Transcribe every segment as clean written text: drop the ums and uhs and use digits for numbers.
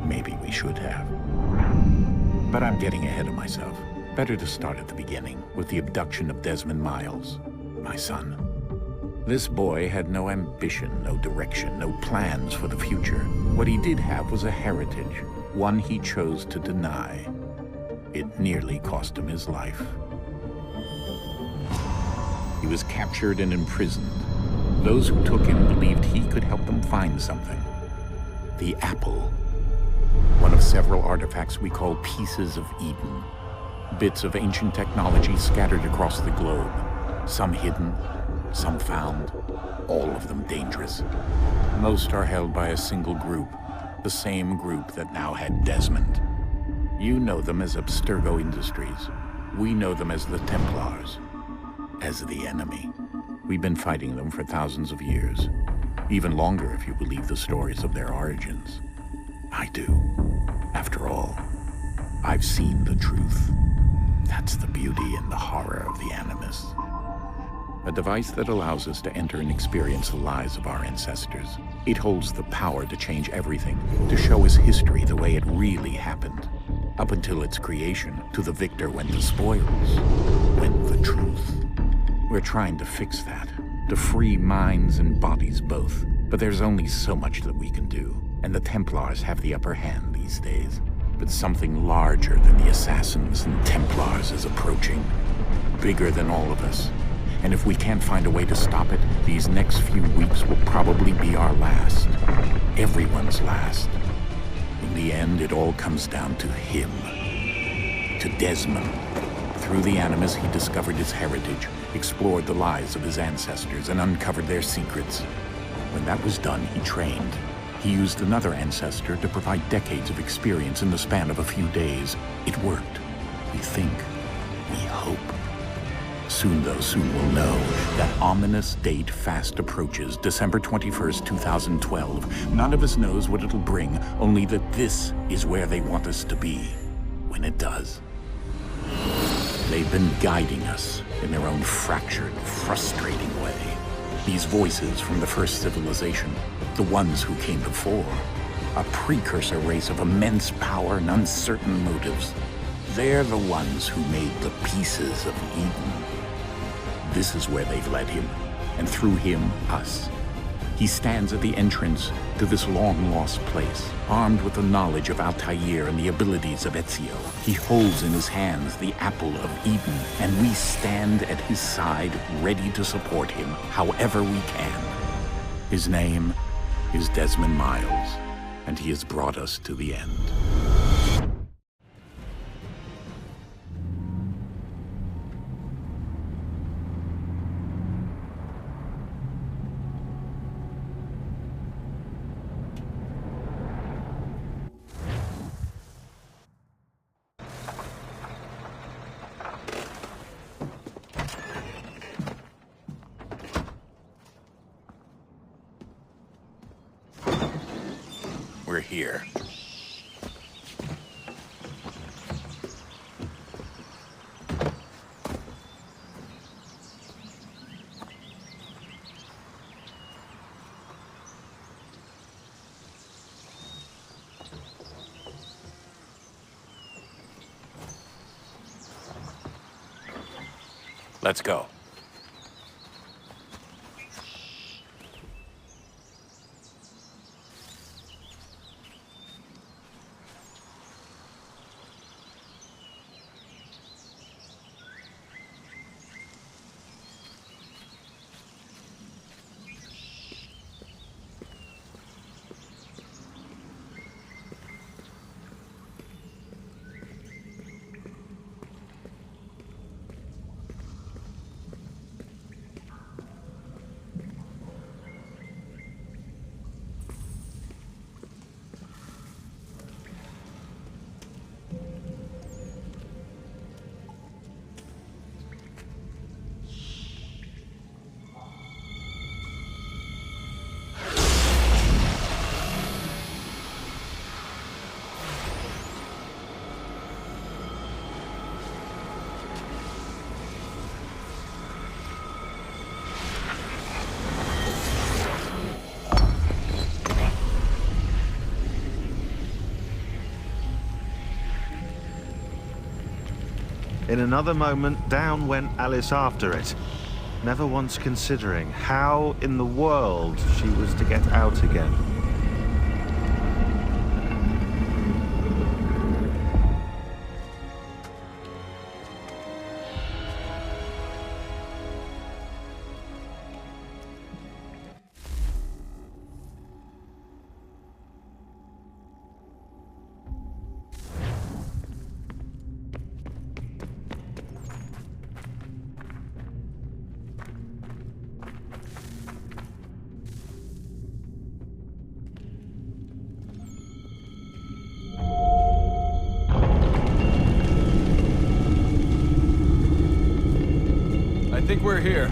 Maybe we should have. But I'm getting ahead of myself. Better to start at the beginning, with the abduction of Desmond Miles, my son. This boy had no ambition, no direction, no plans for the future. What he did have was a heritage, one he chose to deny. It nearly cost him his life. He was captured and imprisoned. Those who took him believed he could help them find something. The apple. One of several artifacts we call pieces of Eden. Bits of ancient technology scattered across the globe. Some hidden, some found, all of them dangerous. Most are held by a single group, the same group that now had Desmond. You know them as Abstergo Industries. We know them as the Templars, as the enemy. We've been fighting them for thousands of years, even longer if you believe the stories of their origins. I do. After all, I've seen the truth. That's the beauty and the horror of the Animus. A device that allows us to enter and experience the lives of our ancestors. It holds the power to change everything, to show us history the way it really happened. Up until its creation, to the victor went the spoils, went the truth. We're trying to fix that, to free minds and bodies both. But there's only so much that we can do, and the Templars have the upper hand these days. But something larger than the Assassins and Templars is approaching, bigger than all of us. And if we can't find a way to stop it, these next few weeks will probably be our last. Everyone's last. In the end, it all comes down to him. To Desmond. Through the Animus, he discovered his heritage, explored the lives of his ancestors, and uncovered their secrets. When that was done, he trained. He used another ancestor to provide decades of experience in the span of a few days. It worked. We think. We hope. Soon, though, soon we'll know. That ominous date fast approaches, December 21st, 2012. None of us knows what it'll bring, only that this is where they want us to be, when it does. They've been guiding us in their own fractured, frustrating way. These voices from the first civilization, the ones who came before, a precursor race of immense power and uncertain motives. They're the ones who made the pieces of Eden. This is where they've led him, and through him, us. He stands at the entrance to this long-lost place, armed with the knowledge of Altair and the abilities of Ezio. He holds in his hands the apple of Eden, and we stand at his side, ready to support him however we can. His name is Desmond Miles, and he has brought us to the end. We're here. Let's go. In another moment, down went Alice after it, never once considering how in the world she was to get out again. I think we're here.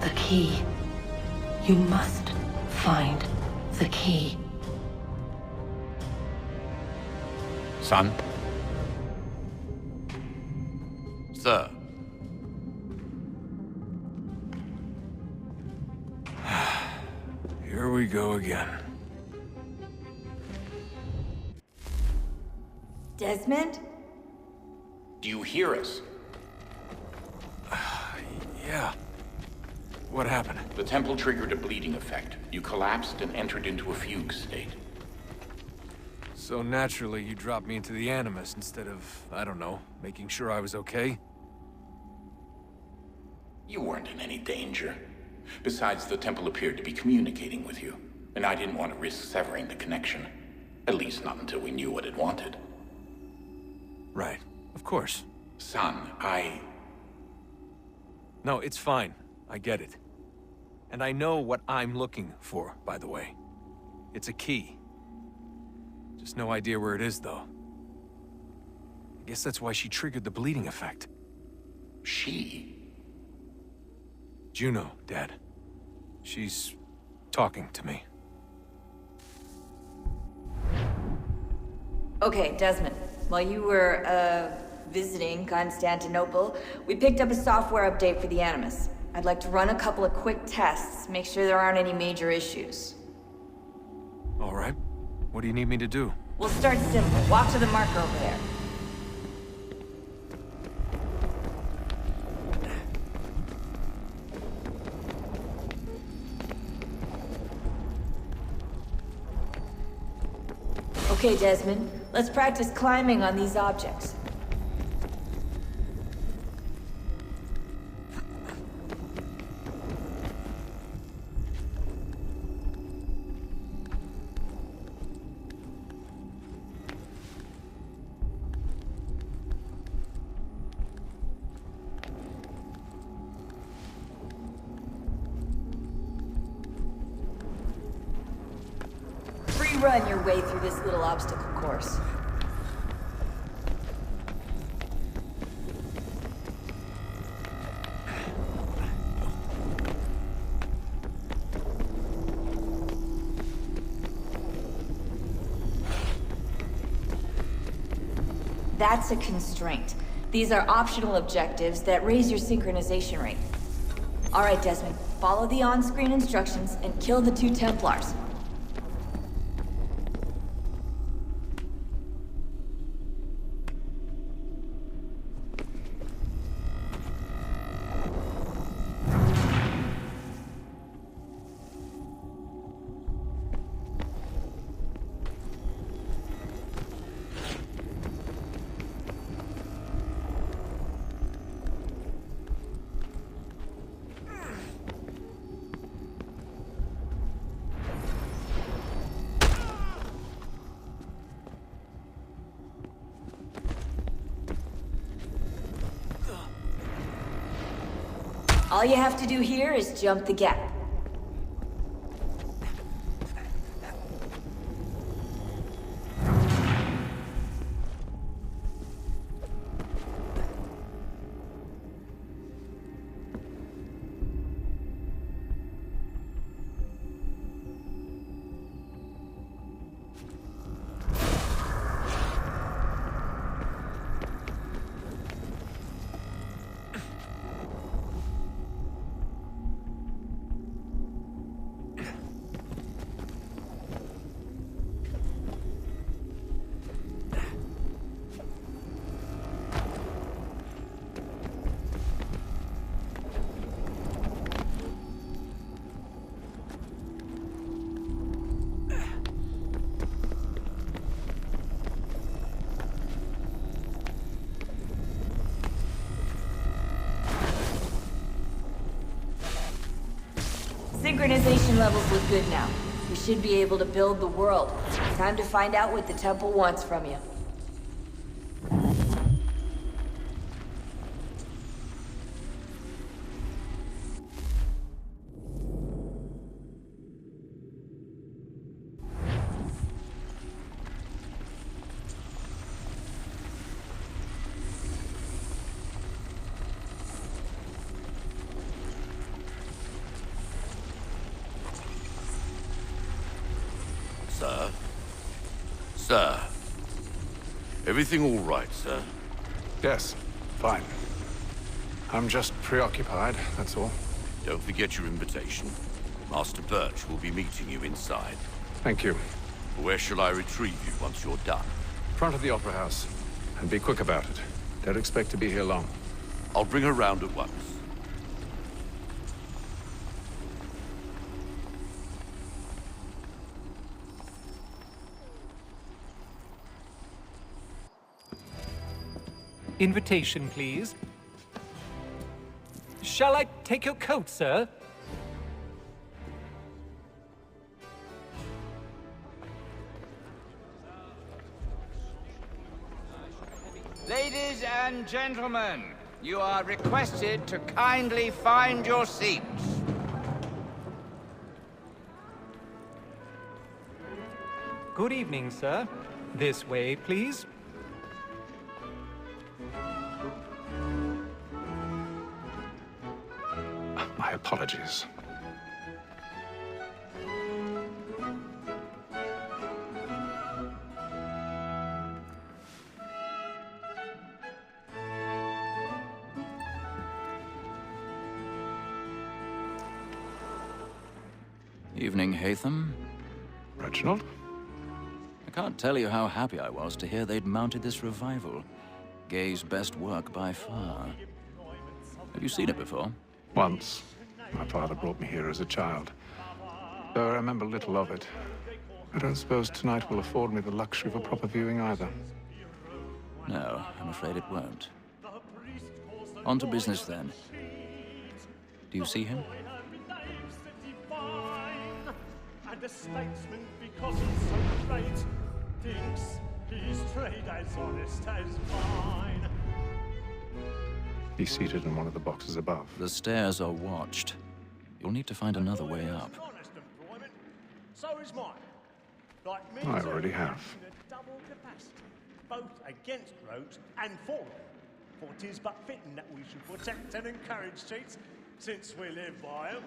The key. You must find the key. Son? Sir. Here we go again. Desmond? Do you hear us? Yeah. What happened? The temple triggered a bleeding effect. You collapsed and entered into a fugue state. So naturally, you dropped me into the Animus instead of, I don't know, making sure I was okay? You weren't in any danger. Besides, the temple appeared to be communicating with you, and I didn't want to risk severing the connection. At least not until we knew what it wanted. Right. Of course. Son, No, it's fine. I get it. And I know what I'm looking for, by the way. It's a key. Just no idea where it is, though. I guess that's why she triggered the bleeding effect. She? Juno, Dad. She's talking to me. Okay, Desmond. While you were, visiting Constantinople, we picked up a software update for the Animus. I'd like to run a couple of quick tests, make sure there aren't any major issues. All right. What do you need me to do? We'll start simple. Walk to the marker over there. Okay, Desmond. Let's practice climbing on these objects. run your way through this little obstacle course. That's a constraint. These are optional objectives that raise your synchronization rate. All right, Desmond, follow the on-screen instructions and kill the 2 Templars. All you have to do here is jump the gap. Synchronization levels look good now. We should be able to build the world. Time to find out what the temple wants from you. Sir. Everything all right, sir? Yes, fine. I'm just preoccupied, that's all. Don't forget your invitation. Master Birch will be meeting you inside. Thank you. Where shall I retrieve you once you're done? Front of the Opera House. And be quick about it. Don't expect to be here long. I'll bring her round at once. Invitation, please. Shall I take your coat, sir? Ladies and gentlemen, you are requested to kindly find your seats. Good evening, sir. This way, please. My apologies. Evening, Haytham. Reginald? I can't tell you how happy I was to hear they'd mounted this revival. Gay's best work by far. Have you seen it before? Once. My father brought me here as a child. Though I remember little of it. I don't suppose tonight will afford me the luxury of a proper viewing either. No, I'm afraid it won't. On to business then. Do you see him? And a statesman, because he's so great, thinks his trade as honest as mine. He's seated in one of the boxes above. The stairs are watched. You'll need to find another way up. Honest employment, so is mine. Like me, I sir, already have. in a double capacity, both against rogues and for them. For 'tis but fitting that we should protect and encourage cheats, since we live by 'em.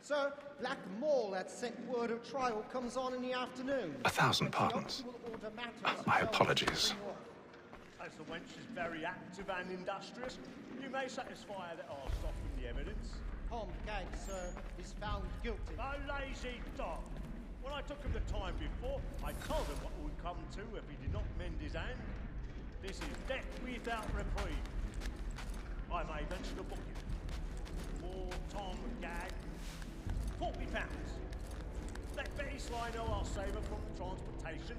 Sir, Black Mall, that set word of trial comes on in the afternoon. 1,000 pardons. My apologies. As the wench is very active and industrious, you may satisfy her that I'll soften the evidence. Tom Gag, sir, is found guilty. A lazy dog! When I took him the time before, I told him what would come to if he did not mend his hand. This is death without reprieve. I may venture to book him. For Tom Gag, £40. Let Betty Sly know I'll save her from transportation.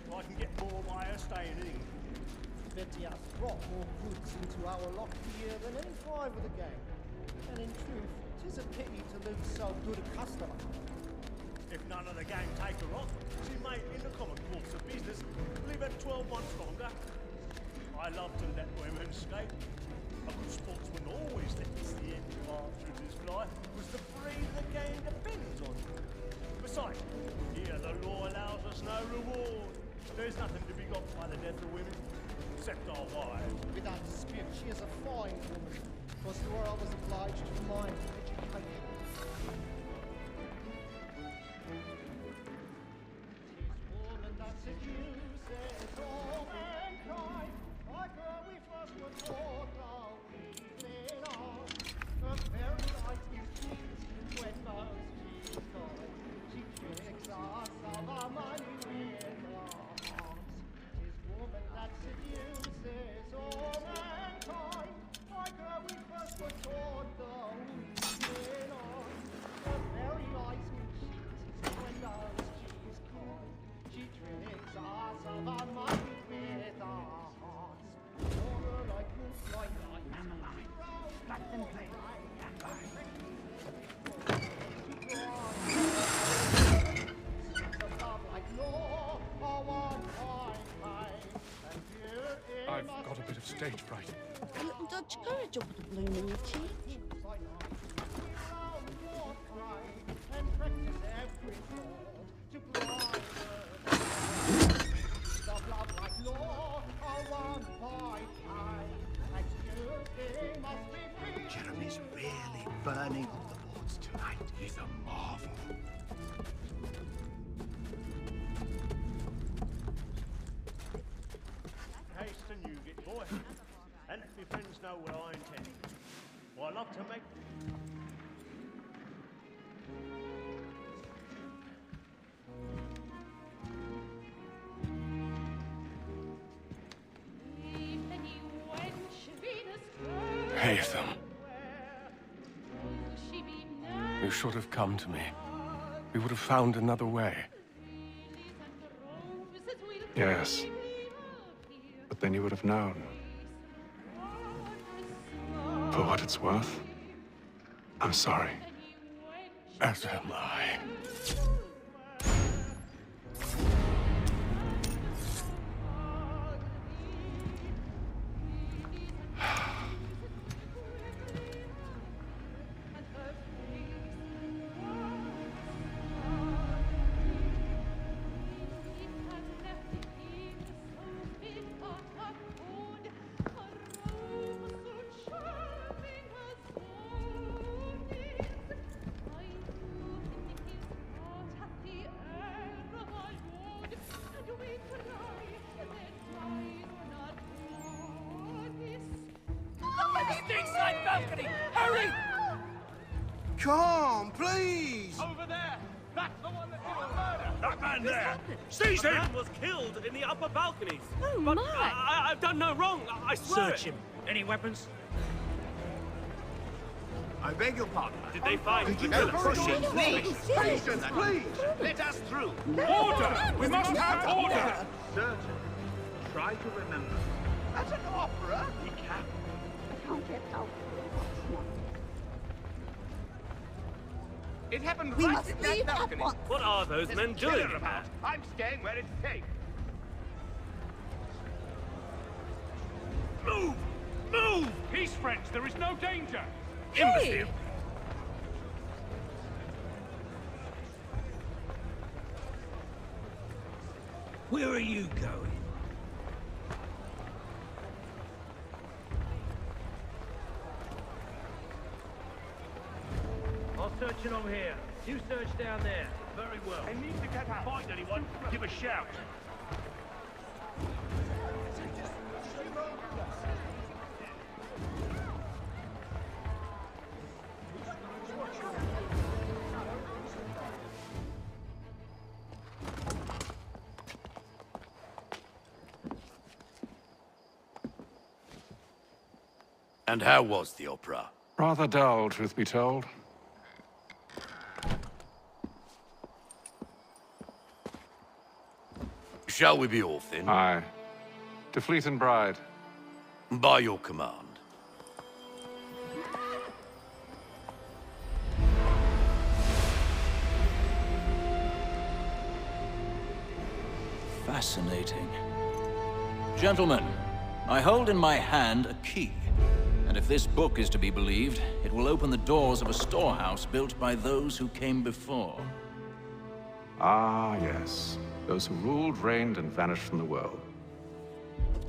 So I can get more by her staying in England. Betty has brought more goods into our lock here than any five of the gang. And in truth, 'tis a pity to lose so good a customer. If none of the gang take her on, she may, in the common course of business, live her 12 months longer. I love to let women skate. A good sportsman always lets the end partridges fly, because the breed of the game depends on it. Besides, here the law allows us no reward. There's nothing to be got by the death of women, except our wives. Without dispute, she is a fine woman. Was to her I was obliged to mind education. Tis woman that seduces all mankind. Like her we first were taught how evening on. Her very light is cheat when most she's gone. She tricks us of our money with her hearts. Tis woman that seduces all mankind. Like her we first were taught the evening on. Her very eyes will cheat when most she's gone. She tricks us of our money with her hearts. Order like moonlight, let them play. I've got a bit of stage fright. A little Dutch courage ought to bloom in your cheek. Jeremy's really burning on the boards tonight. He's a marvel. Hasten you get boy, and let me friends know what I intend. For I love to make... Haytham. You should have come to me. We would have found another way. Yes. But then you would have known. For what it's worth, I'm sorry. As am I. Inside balcony! Hurry! Come, please! Over there! That's the one that did the murder! That man there! Seize him! Man was killed in the upper balconies. Oh, But my. I've done no wrong. I swear. Search him. Any weapons? I beg your pardon. Did they find the No killer? pushing, please! Patience, please! Let us through! Order! We must have order! Certain. Try to remember. At an opera? We can. It happened We right must in that leave at balcony. once. What are those There's men a killer doing? about. I'm staying where it's safe. Move! Move! Peace, friends. There is no danger. Imbecile! Where are you going? I'll search along here. You search down there. Very well. I need to get out. Find anyone, give a shout. And how was the opera? Rather dull, truth be told. Shall we be off then? Aye. To Fleet and Bride. By your command. Fascinating. Gentlemen, I hold in my hand a key. And if this book is to be believed, it will open the doors of a storehouse built by those who came before. Ah, yes. Those who ruled, reigned, and vanished from the world.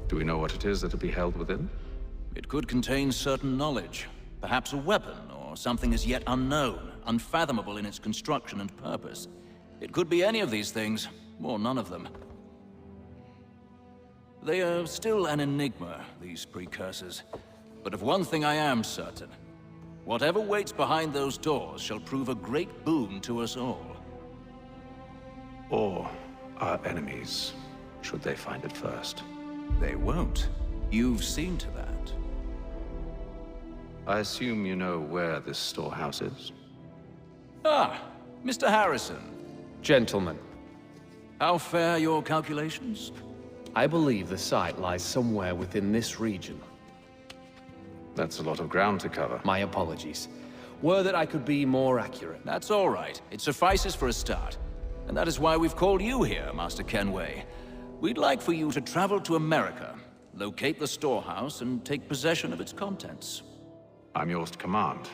Do we know what it is that will be held within? It could contain certain knowledge. Perhaps a weapon, or something as yet unknown, unfathomable in its construction and purpose. It could be any of these things, or none of them. They are still an enigma, these precursors. But of one thing I am certain. Whatever waits behind those doors shall prove a great boon to us all. Or our enemies, should they find it first. They won't. You've seen to that. I assume you know where this storehouse is? Ah, Mr. Harrison. Gentlemen, How fare your calculations? I believe the site lies somewhere within this region. That's a lot of ground to cover. My apologies. Were that I could be more accurate. That's all right. It suffices for a start. And that is why we've called you here, Master Kenway. We'd like for you to travel to America, locate the storehouse, and take possession of its contents. I'm yours to command,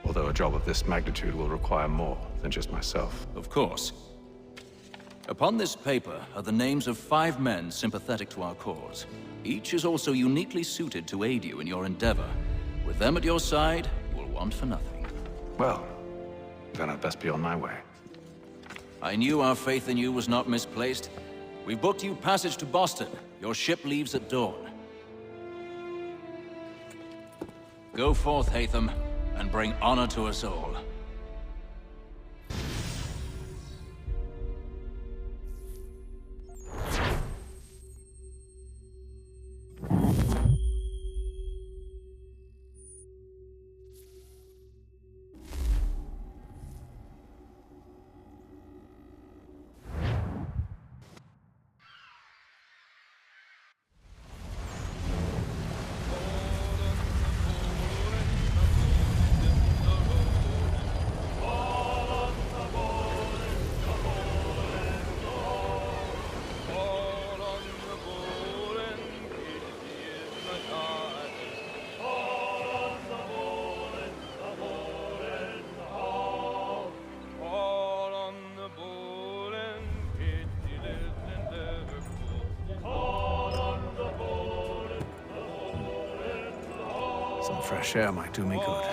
although a job of this magnitude will require more than just myself. Of course. Upon this paper are the names of 5 men sympathetic to our cause. Each is also uniquely suited to aid you in your endeavor. With them at your side, you will want for nothing. Well, then I'd best be on my way. I knew our faith in you was not misplaced. We've booked you passage to Boston. Your ship leaves at dawn. Go forth, Hatham, and bring honor to us all. Some fresh air might do me good.